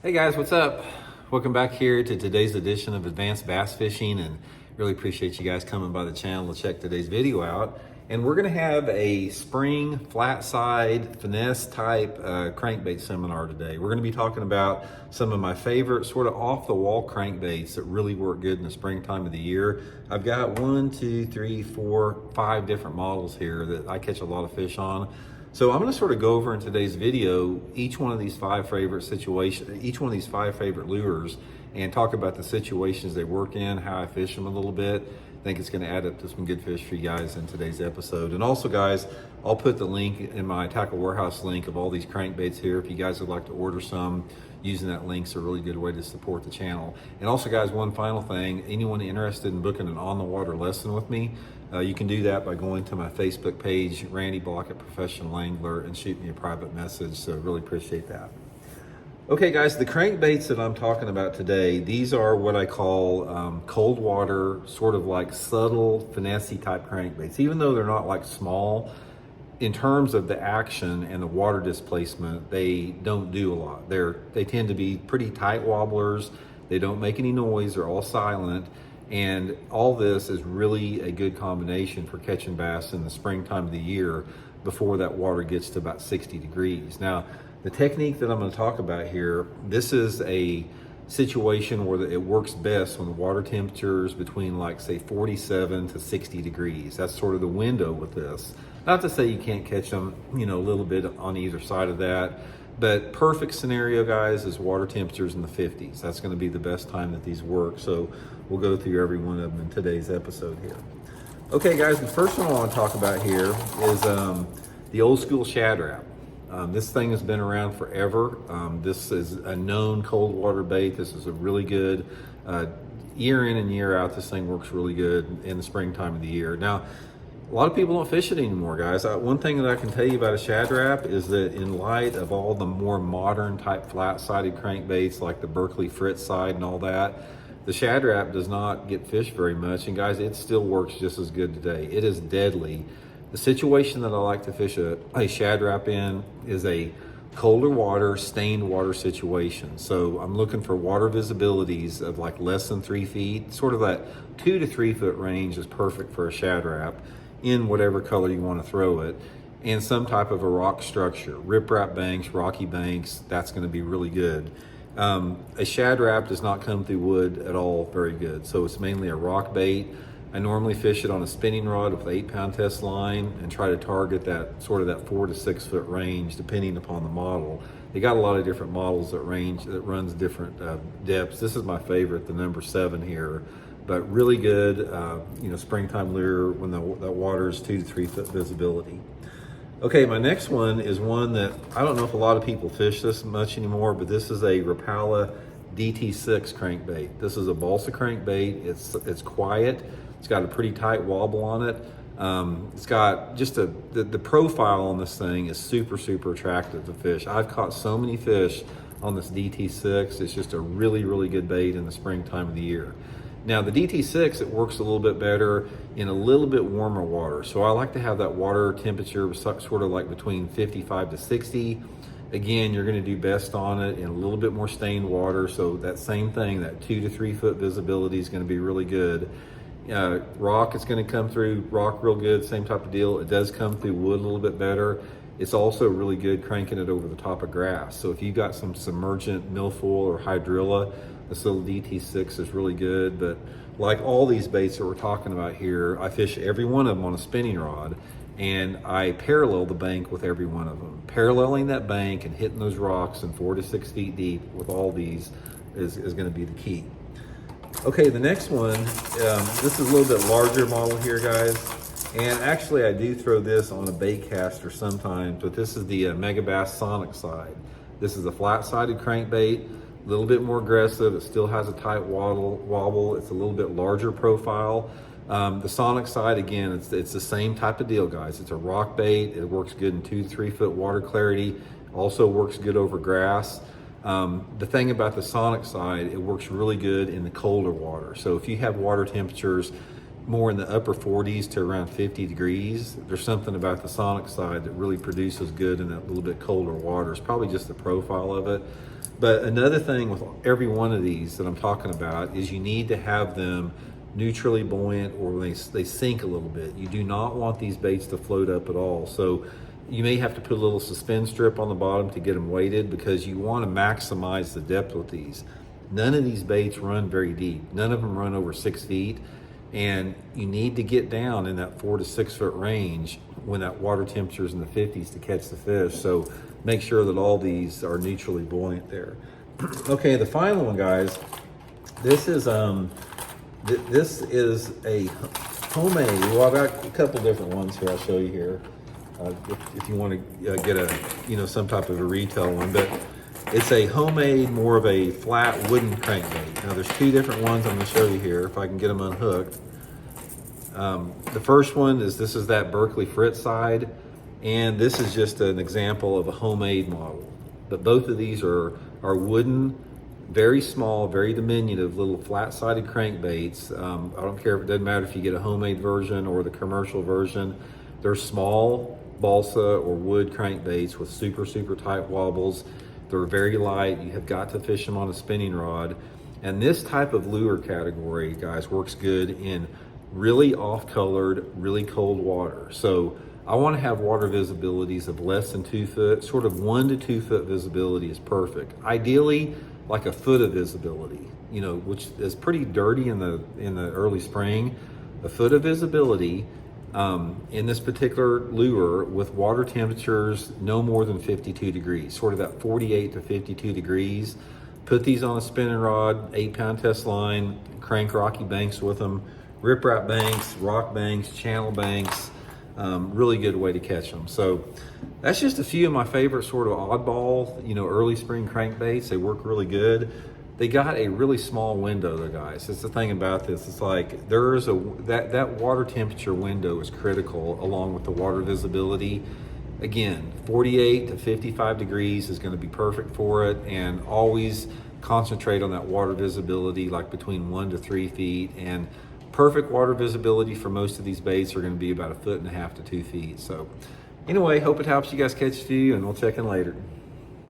Hey guys, what's up? Welcome back here to today's edition of Advanced Bass Fishing, and really appreciate you guys coming by the channel to check today's video out. And we're gonna have a spring flat side finesse type crankbait seminar today. We're gonna be talking about some of my favorite sort of off the wall crankbaits that really work good in the springtime of the year. I've got 1, 2, 3, 4, 5 different models here that I catch a lot of fish on. So I'm going to sort of go over in today's video each one of these 5 favorite situations, each one of these 5 favorite lures, and talk about the situations they work in, how I fish them a little bit. I think it's going to add up to some good fish for you guys in today's episode. And also, guys, I'll put the link in my Tackle Warehouse link of all these crankbaits here if you guys would like to order some. Using that link's a really good way to support the channel. And also, guys, one final thing, anyone interested in booking an on-the-water lesson with me, you can do that by going to my Facebook page, Randy Blockett Professional Angler, and shoot me a private message, so really appreciate that. Okay guys, the crankbaits that I'm talking about today, these are what I call cold water, sort of like subtle, finessey type crankbaits. Even though they're not like small, in terms of the action and the water displacement, they don't do a lot. They tend to be pretty tight wobblers. They don't make any noise, they're all silent. And all this is really a good combination for catching bass in the springtime of the year before that water gets to about 60 degrees. Now, the technique that I'm going to talk about here, this is a situation where it works best when the water temperature is between, like, say 47 to 60 degrees. That's sort of the window with this. Not to say you can't catch them, you know, a little bit on either side of that. But perfect scenario, guys, is water temperatures in the 50s. That's going to be the best time that these work. So we'll go through every one of them in today's episode here. Okay, guys, the first one I want to talk about here is the old school Shad Rap. This thing has been around forever. This is a known cold water bait. This is a really good, year in and year out, this thing works really good in the springtime of the year. Now, a lot of people don't fish it anymore, guys. One thing that I can tell you about a Shad Rap is that in light of all the more modern type flat-sided crankbaits like the Berkley Frittside and all that, the Shad Rap does not get fished very much. And guys, it still works just as good today. It is deadly. The situation that I like to fish a Shad Rap in is a colder water, stained water situation. So I'm looking for water visibilities of like less than 3 feet. Sort of that 2 to 3 foot range is perfect for a Shad Rap, in whatever color you want to throw it, and some type of a rock structure, riprap banks, rocky banks. That's going to be really good. A Shad Rap does not come through wood at all very good, so it's mainly a rock bait. I normally fish it on a spinning rod with an 8-pound test line and try to target that sort of that 4 to 6 foot range depending upon the model. They got a lot of different models that runs different depths. This is my favorite, the number 7 here. But really good, you know, springtime lure when that water is 2 to 3 foot visibility. Okay, my next one is one that I don't know if a lot of people fish this much anymore, but this is a Rapala DT6 crankbait. This is a balsa crankbait. It's quiet. It's got a pretty tight wobble on it. It's got just the profile on this thing is super, super attractive to fish. I've caught so many fish on this DT6. It's just a really, really good bait in the springtime of the year. Now the DT6, it works a little bit better in a little bit warmer water. So I like to have that water temperature sort of like between 55 to 60. Again, you're gonna do best on it in a little bit more stained water. So that same thing, that 2 to 3 foot visibility is gonna be really good. Rock is gonna come through rock real good, same type of deal. It does come through wood a little bit better. It's also really good cranking it over the top of grass. So if you've got some submergent milfoil or hydrilla, this little DT6 is really good. But like all these baits that we're talking about here, I fish every one of them on a spinning rod, and I parallel the bank with every one of them. Paralleling that bank and hitting those rocks in 4 to 6 feet deep with all these is gonna be the key. Okay, the next one, this is a little bit larger model here, guys. And actually I do throw this on a bait caster sometimes, but this is the Megabass SonicSide. This is a flat-sided crankbait, a little bit more aggressive. It still has a tight wobble. It's a little bit larger profile. The SonicSide, again, it's the same type of deal, guys. It's a rock bait. It works good in 2 to 3 foot water clarity. Also works good over grass. The thing about the SonicSide, it works really good in the colder water. So if you have water temperatures more in the upper 40s to around 50 degrees. There's something about the SonicSide that really produces good in that little bit colder water. It's probably just the profile of it. But another thing with every one of these that I'm talking about is you need to have them neutrally buoyant, or they sink a little bit. You do not want these baits to float up at all. So you may have to put a little suspend strip on the bottom to get them weighted, because you want to maximize the depth with these. None of these baits run very deep. None of them run over 6 feet. And you need to get down in that 4 to 6 foot range when that water temperature is in the 50s to catch the fish. So make sure that all these are neutrally buoyant there. Okay, the final one, guys. This is this is a homemade. Well, I've got a couple different ones here. I'll show you here if you want to get a some type of a retail one, but it's a homemade, more of a flat wooden crankbait. Now there's two different ones I'm going to show you here if I can get them unhooked. The first one is, this is that Berkeley Frittside, and this is just an example of a homemade model. But both of these are wooden, very small, very diminutive little flat-sided crankbaits. I don't care, it doesn't matter if you get a homemade version or the commercial version. They're small balsa or wood crankbaits with super tight wobbles. They're very light. You have got to fish them on a spinning rod. And this type of lure category, guys, works good in really off-colored, really cold water. So I want to have water visibilities of less than 2 foot. Sort of 1 to 2 foot visibility is perfect. Ideally, like a foot of visibility, which is pretty dirty in the early spring. A foot of visibility in this particular lure with water temperatures no more than 52 degrees, sort of that 48 to 52 degrees. Put these on a spinning rod, 8-pound test line, crank rocky banks with them, riprap banks, rock banks, channel banks. Really good way to catch them. So that's just a few of my favorite sort of oddball, early spring crankbaits. They work really good. They got a really small window though, guys. That's the thing about this. It's like there's that water temperature window is critical, along with the water visibility. Again, 48 to 55 degrees is going to be perfect for it, and always concentrate on that water visibility, like between 1 to 3 feet. And perfect water visibility for most of these baits are going to be about 1.5 to 2 feet. So anyway, hope it helps you guys catch a few, and we'll check in later.